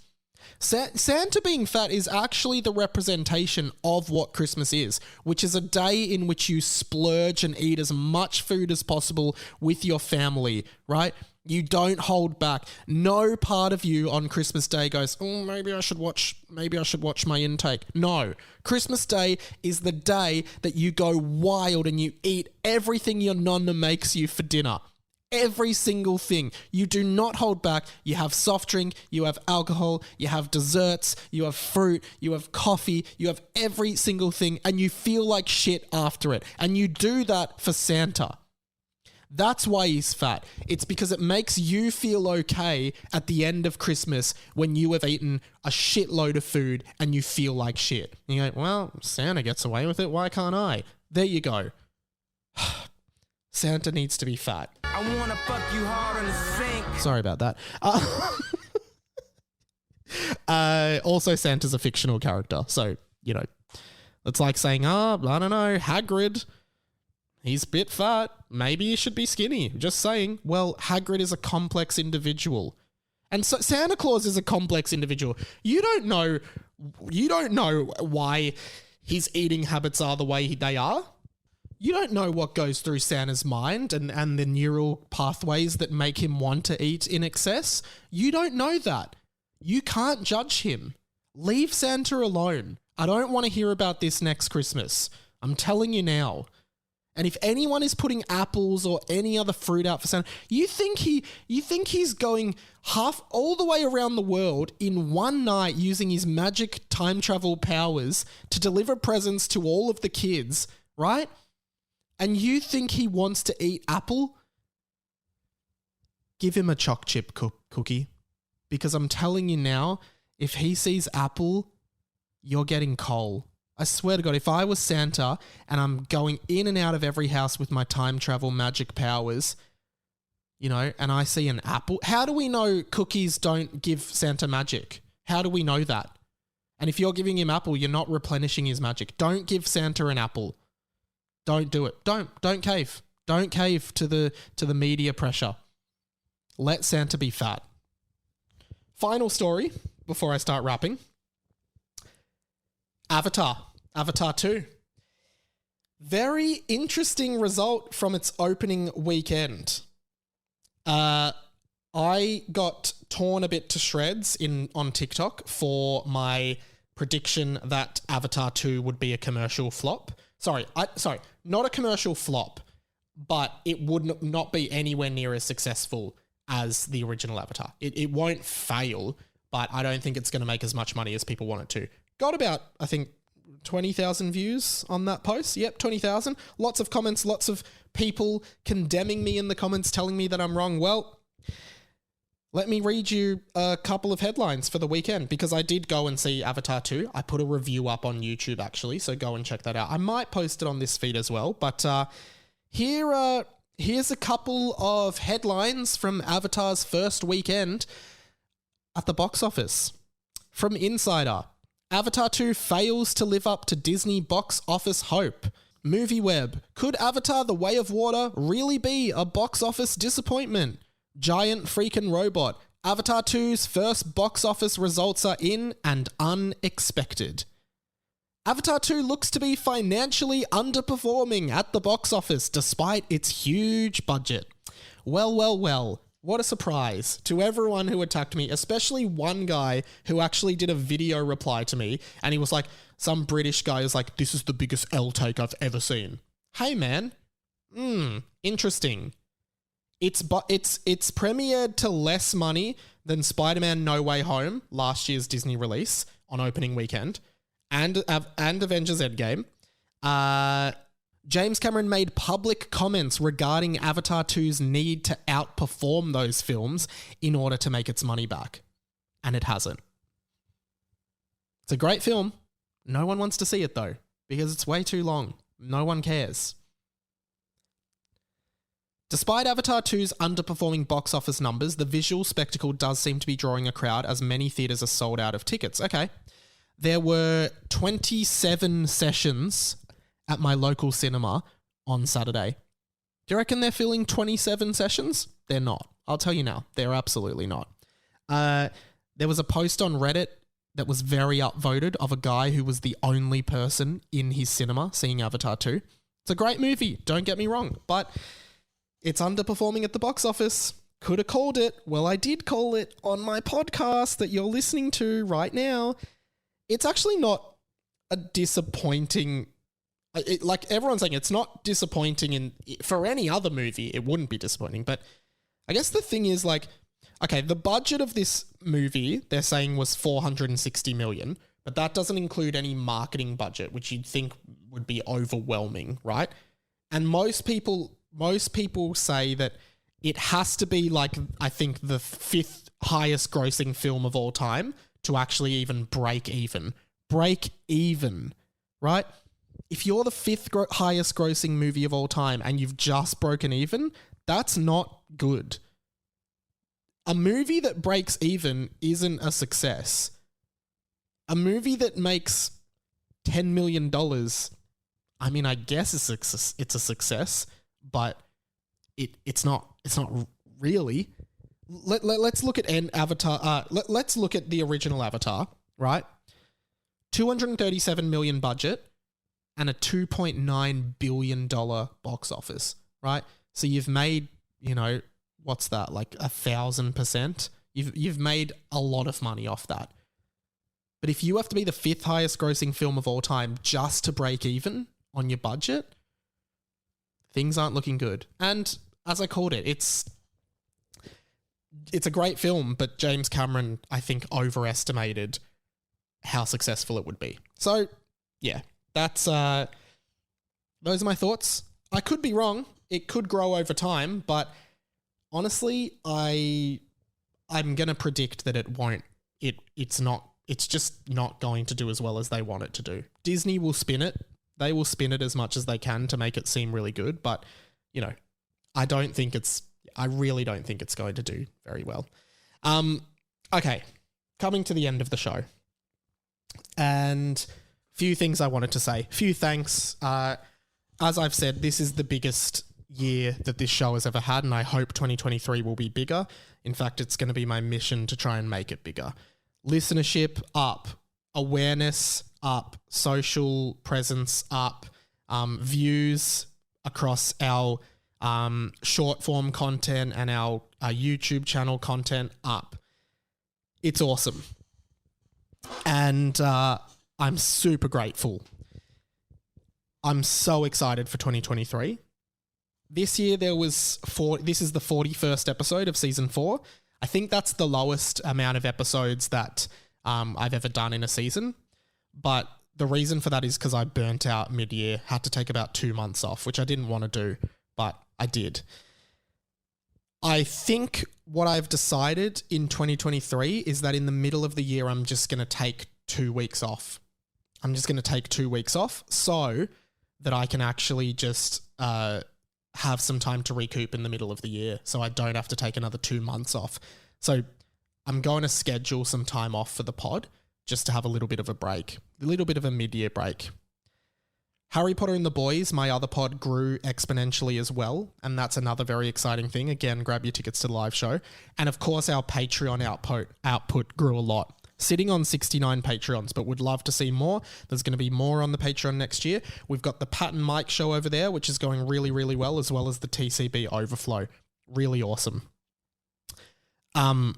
Santa being fat is actually the representation of what Christmas is, which is a day in which you splurge and eat as much food as possible with your family, right? You don't hold back. No part of you on Christmas Day goes, oh, maybe I should watch my intake. No. Christmas Day is the day that you go wild and you eat everything your nonna makes you for dinner. Every single thing. You do not hold back. You have soft drink, you have alcohol, you have desserts, you have fruit, you have coffee, you have every single thing, and you feel like shit after it. And you do that for Santa. That's why he's fat. It's because it makes you feel okay at the end of Christmas when you have eaten a shitload of food and you feel like shit. And you go, well, Santa gets away with it. Why can't I? There you go. Santa needs to be fat. I wanna fuck you hard on the sink. Sorry about that. Also, Santa's a fictional character. So, you know, it's like saying, I don't know, Hagrid, he's a bit fat. Maybe he should be skinny. Just saying. Well, Hagrid is a complex individual. And so Santa Claus is a complex individual. You don't know why his eating habits are the way they are. You don't know what goes through Santa's mind and the neural pathways that make him want to eat in excess. You don't know that. You can't judge him. Leave Santa alone. I don't want to hear about this next Christmas. I'm telling you now. And if anyone is putting apples or any other fruit out for Santa, you think he's going all the way around the world in one night using his magic time travel powers to deliver presents to all of the kids, right? And you think he wants to eat apple? Give him a choc chip cookie. Because I'm telling you now, if he sees apple, you're getting coal. I swear to God, if I was Santa and I'm going in and out of every house with my time travel magic powers, you know, and I see an apple, how do we know cookies don't give Santa magic? How do we know that? And if you're giving him apple, you're not replenishing his magic. Don't give Santa an apple. Don't do it. Don't cave. Don't cave to the media pressure. Let Santa be fat. Final story before I start rapping. Avatar 2. Very interesting result from its opening weekend. I got torn a bit to shreds on TikTok for my prediction that Avatar 2 would be a commercial flop. Sorry, not a commercial flop, but it would not be anywhere near as successful as the original Avatar. It won't fail, but I don't think it's going to make as much money as people want it to. Got about, I think, 20,000 views on that post. Yep, 20,000. Lots of comments, lots of people condemning me in the comments, telling me that I'm wrong. Well, let me read you a couple of headlines for the weekend, because I did go and see Avatar 2. I put a review up on YouTube, actually, so go and check that out. I might post it on this feed as well, but here's a couple of headlines from Avatar's first weekend at the box office. From Insider, Avatar 2 fails to live up to Disney box office hope. MovieWeb, could Avatar The Way of Water really be a box office disappointment? Giant freaking robot. Avatar 2's first box office results are in and unexpected. Avatar 2 looks to be financially underperforming at the box office despite its huge budget. Well, what a surprise to everyone who attacked me, especially one guy who actually did a video reply to me, and he was like, some British guy is like, this is the biggest L take I've ever seen. Hey man, interesting. It's premiered to less money than Spider-Man No Way Home, last year's Disney release on opening weekend, and Avengers Endgame. James Cameron made public comments regarding Avatar 2's need to outperform those films in order to make its money back. And it hasn't. It's a great film. No one wants to see it though, because it's way too long. No one cares. Despite Avatar 2's underperforming box office numbers, the visual spectacle does seem to be drawing a crowd as many theatres are sold out of tickets. Okay. There were 27 sessions at my local cinema on Saturday. Do you reckon they're filling 27 sessions? They're not. I'll tell you now. They're absolutely not. There was a post on Reddit that was very upvoted of a guy who was the only person in his cinema seeing Avatar 2. It's a great movie, don't get me wrong, but it's underperforming at the box office. Could have called it. Well, I did call it on my podcast that you're listening to right now. It's actually not a disappointing... like everyone's saying, it's not disappointing for any other movie. It wouldn't be disappointing. But I guess the thing is, like, okay, the budget of this movie, they're saying, was $460 million, but that doesn't include any marketing budget, which you'd think would be overwhelming, right? And most people say that it has to be, like, I think the 5th highest grossing film of all time to actually even break even. Break even, right? If you're the 5th highest grossing movie of all time and you've just broken even, that's not good. A movie that breaks even isn't a success. A movie that makes $10 million, I mean, I guess it's a success, but it's not really. Let's look at Avatar. Let's look at the original Avatar, right? $237 million budget and a $2.9 billion box office, right? So you've made, what's that, like 1,000%? You've made a lot of money off that. But if you have to be the 5th highest grossing film of all time just to break even on your budget, things aren't looking good. And as I called it, it's a great film, but James Cameron, I think, overestimated how successful it would be. So, yeah, that's those are my thoughts. I could be wrong. It could grow over time, but honestly, I'm going to predict that it won't. It's just not going to do as well as they want it to do. Disney will spin it. They will spin it as much as they can to make it seem really good, but, I really don't think it's going to do very well. Okay, coming to the end of the show. And few things I wanted to say. Few thanks. As I've said, this is the biggest year that this show has ever had, and I hope 2023 will be bigger. In fact, it's going to be my mission to try and make it bigger. Listenership up, awareness up, social presence up, views across our short form content and our YouTube channel content up. It's awesome. And I'm super grateful. I'm so excited for 2023. This year this is the 41st episode of season 4. I think that's the lowest amount of episodes that I've ever done in a season. But the reason for that is because I burnt out mid-year, had to take about 2 months off, which I didn't want to do, but I did. I think what I've decided in 2023 is that in the middle of the year, I'm just going to take 2 weeks off. I'm just going to take 2 weeks off so that I can actually just have some time to recoup in the middle of the year, so I don't have to take another 2 months off. So I'm going to schedule some time off for the pod just to have a little bit of a break, a little bit of a mid-year break. Harry Potter and the Boys, my other pod, grew exponentially as well, and that's another very exciting thing. Again, grab your tickets to the live show. And of course, our Patreon output grew a lot. Sitting on 69 Patreons, but would love to see more. There's going to be more on the Patreon next year. We've got the Pat and Mike show over there, which is going really, really well, as well as the TCB Overflow. Really awesome. And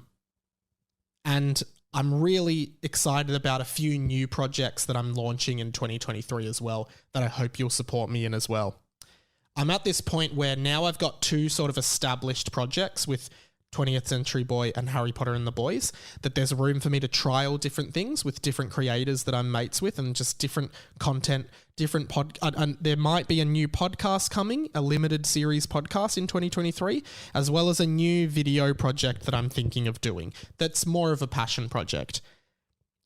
I'm really excited about a few new projects that I'm launching in 2023 as well, that I hope you'll support me in as well. I'm at this point where now I've got 2 sort of established projects with 20th Century Boy and Harry Potter and the Boys, that there's room for me to trial different things with different creators that I'm mates with, and just different content, and there might be a new podcast coming, a limited series podcast in 2023, as well as a new video project that I'm thinking of doing. That's more of a passion project.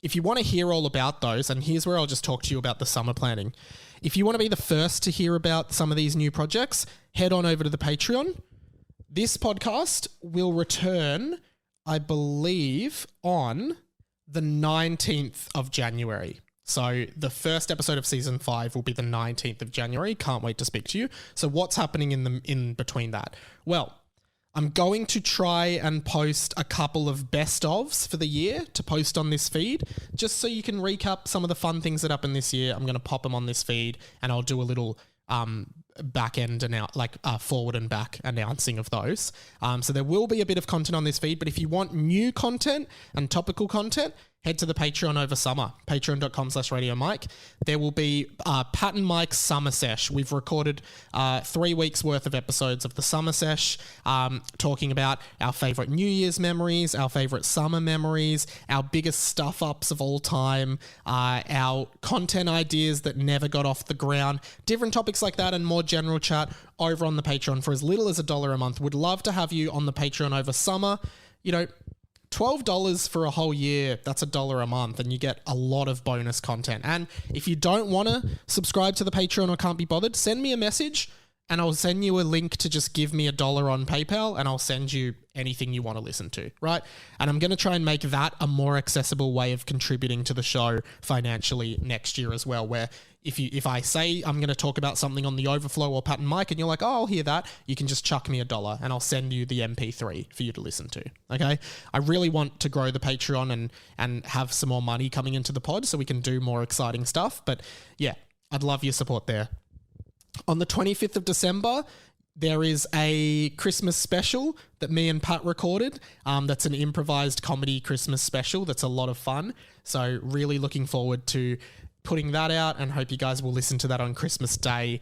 If you want to hear all about those, and here's where I'll just talk to you about the summer planning. If you want to be the first to hear about some of these new projects, head on over to the Patreon. This podcast will return, I believe, on the 19th of January. So the first episode of season 5 will be the 19th of January. Can't wait to speak to you. So what's happening in between that? Well, I'm going to try and post a couple of best ofs for the year to post on this feed, just so you can recap some of the fun things that happened this year. I'm going to pop them on this feed, and I'll do a little back end forward and back announcing of those. So there will be a bit of content on this feed, but if you want new content and topical content, head to the Patreon over summer, patreon.com/Radio Mike. There will be Pat and Mike's Summer Sesh. We've recorded 3 weeks worth of episodes of the Summer Sesh, talking about our favourite New Year's memories, our favourite summer memories, our biggest stuff-ups of all time, our content ideas that never got off the ground, different topics like that, and more general chat over on the Patreon for as little as $1 a month. Would love to have you on the Patreon over summer. You know, $12 for a whole year, that's $1 a month, and you get a lot of bonus content. And if you don't want to subscribe to the Patreon or can't be bothered, send me a message and I'll send you a link to just give me $1 on PayPal, and I'll send you anything you want to listen to, right? And I'm going to try and make that a more accessible way of contributing to the show financially next year as well, where if I say I'm going to talk about something on the Overflow or Pat and Mike and you're like, oh, I'll hear that, you can just chuck me $1 and I'll send you the MP3 for you to listen to, okay? I really want to grow the Patreon and have some more money coming into the pod so we can do more exciting stuff. But yeah, I'd love your support there. On the 25th of December, there is a Christmas special that me and Pat recorded. That's an improvised comedy Christmas special. That's a lot of fun. So really looking forward to putting that out, and hope you guys will listen to that on Christmas Day,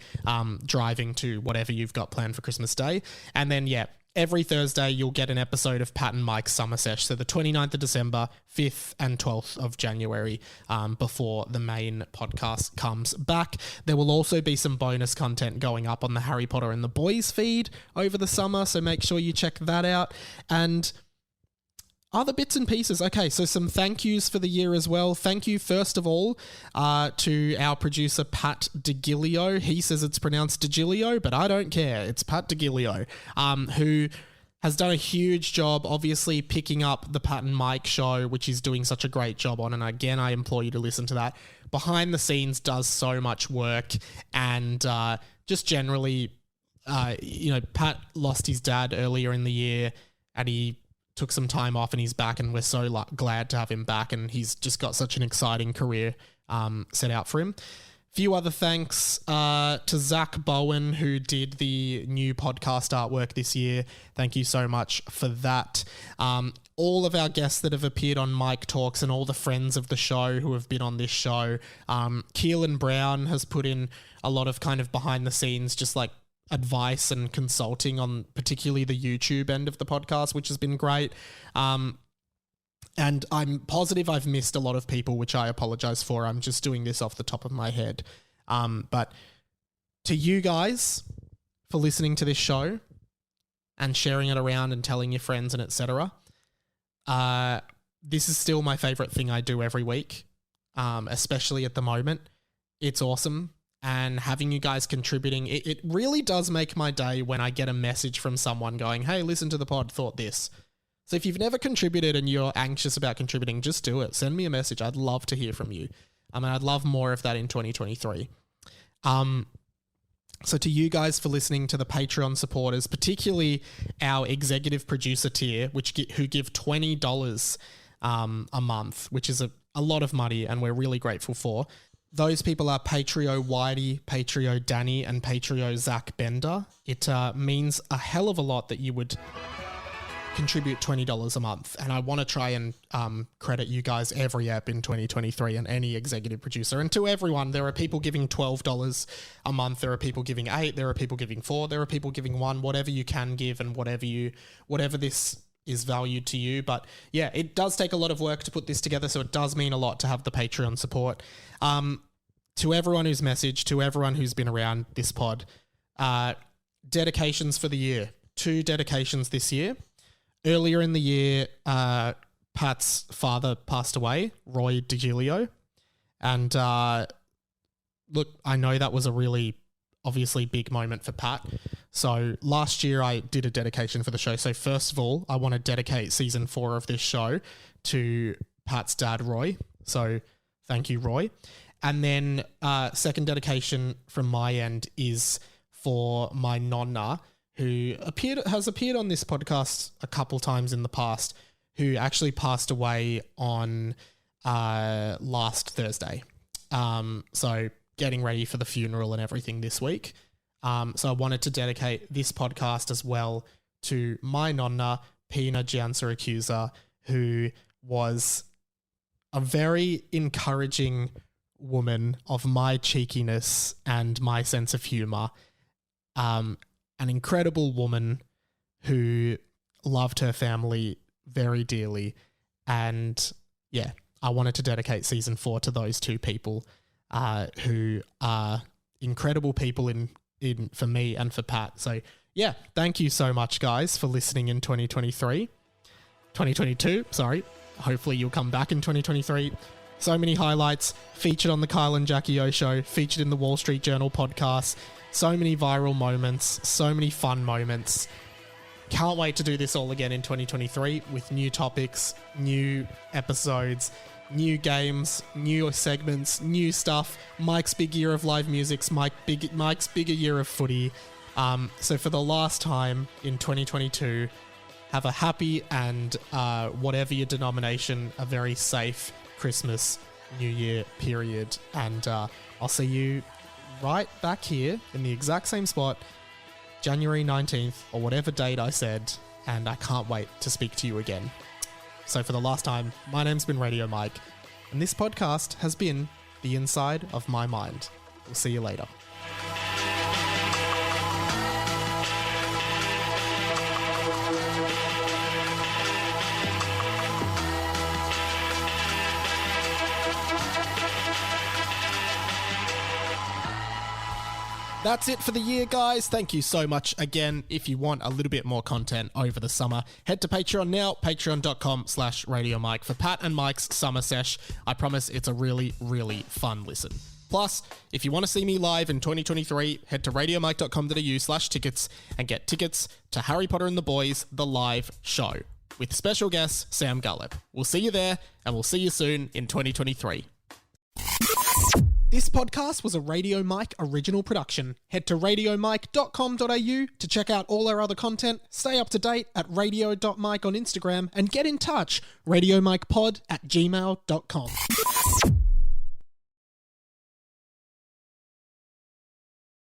driving to whatever you've got planned for Christmas Day. And then, yeah, every Thursday you'll get an episode of Pat and Mike's Summer Sesh. So the 29th of December, 5th and 12th of January, before the main podcast comes back. There will also be some bonus content going up on the Harry Potter and the Boys feed over the summer, so make sure you check that out. And other bits and pieces. Okay, so some thank yous for the year as well. Thank you, first of all, to our producer, Pat DeGilio. He says it's pronounced DeGilio, but I don't care. It's Pat DeGilio, who has done a huge job, obviously, picking up the Pat and Mike show, which he's doing such a great job on. And again, I implore you to listen to that. Behind the scenes does so much work, and just generally, Pat lost his dad earlier in the year, and he took some time off, and he's back, and we're so glad to have him back, and he's just got such an exciting career set out for him. Few other thanks to Zach Bowen, who did the new podcast artwork this year. Thank you so much for that. All of our guests that have appeared on Mike Talks and all the friends of the show who have been on this show. Keelan Brown has put in a lot of kind of behind the scenes, just like advice and consulting on particularly the YouTube end of the podcast, which has been great. And I'm positive I've missed a lot of people, which I apologize for. I'm just doing this off the top of my head. But to you guys for listening to this show and sharing it around and telling your friends and etc. This is still my favorite thing I do every week, especially at the moment. It's awesome. And having you guys contributing, it really does make my day when I get a message from someone going, hey, listen to the pod, thought this. So if you've never contributed and you're anxious about contributing, just do it. Send me a message. I'd love to hear from you. I'd love more of that in 2023. So to you guys for listening, to the Patreon supporters, particularly our executive producer tier, who give $20 a month, which is a lot of money and we're really grateful for. Those people are Patrio Whitey, Patrio Danny, and Patrio Zach Bender. It means a hell of a lot that you would contribute $20 a month. And I want to try and credit you guys every ep in 2023 and any executive producer. And to everyone, there are people giving $12 a month. There are people giving $8. There are people giving $4. There are people giving $1. Whatever you can give and whatever this is valued to you. But yeah, it does take a lot of work to put this together, so it does mean a lot to have the Patreon support. To everyone who's messaged, to everyone who's been around this pod, dedications for the year. 2 dedications this year. Earlier in the year, Pat's father passed away, Roy DiGilio. And look, I know that was a really obviously big moment for Pat. So last year I did a dedication for the show. So first of all, I want to dedicate season 4 of this show to Pat's dad, Roy. So thank you, Roy. And then second dedication from my end is for my nonna, who has appeared on this podcast a couple times in the past, who actually passed away on last Thursday. So getting ready for the funeral and everything this week. So I wanted to dedicate this podcast as well to my nonna, Pina Giansiracusa, who was a very encouraging woman of my cheekiness and my sense of humour. An incredible woman who loved her family very dearly. And yeah, I wanted to dedicate season 4 to those 2 people who are incredible people in for me and for Pat. So yeah, thank you so much, guys, for listening in 2022, sorry. Hopefully you'll come back in 2023. So many highlights featured on the Kyle and Jackie O show, featured in the Wall Street Journal podcast. So many viral moments, so many fun moments. Can't wait to do this all again in 2023 with new topics, new episodes, new games, new segments, new stuff. Mike's big year of live music, Mike's bigger year of footy. So for the last time in 2022, have a happy and whatever your denomination, a very safe Christmas, New Year period. And I'll see you right back here in the exact same spot, January 19th or whatever date I said, and I can't wait to speak to you again. So for the last time, my name's been Radio Mike, and this podcast has been The Inside of My Mind. We'll see you later. That's it for the year, guys. Thank you so much again. If you want a little bit more content over the summer, head to Patreon now, patreon.com/Radio Mike for Pat and Mike's summer sesh. I promise it's a really, really fun listen. Plus, if you want to see me live in 2023, head to radiomike.com.au/tickets and get tickets to Harry Potter and the Boys, the live show, with special guest Sam Gullip. We'll see you there, and we'll see you soon in 2023. This podcast was a Radio Mike original production. Head to radiomike.com.au to check out all our other content, stay up to date at radio.mike on Instagram, and get in touch, radiomikepod@gmail.com.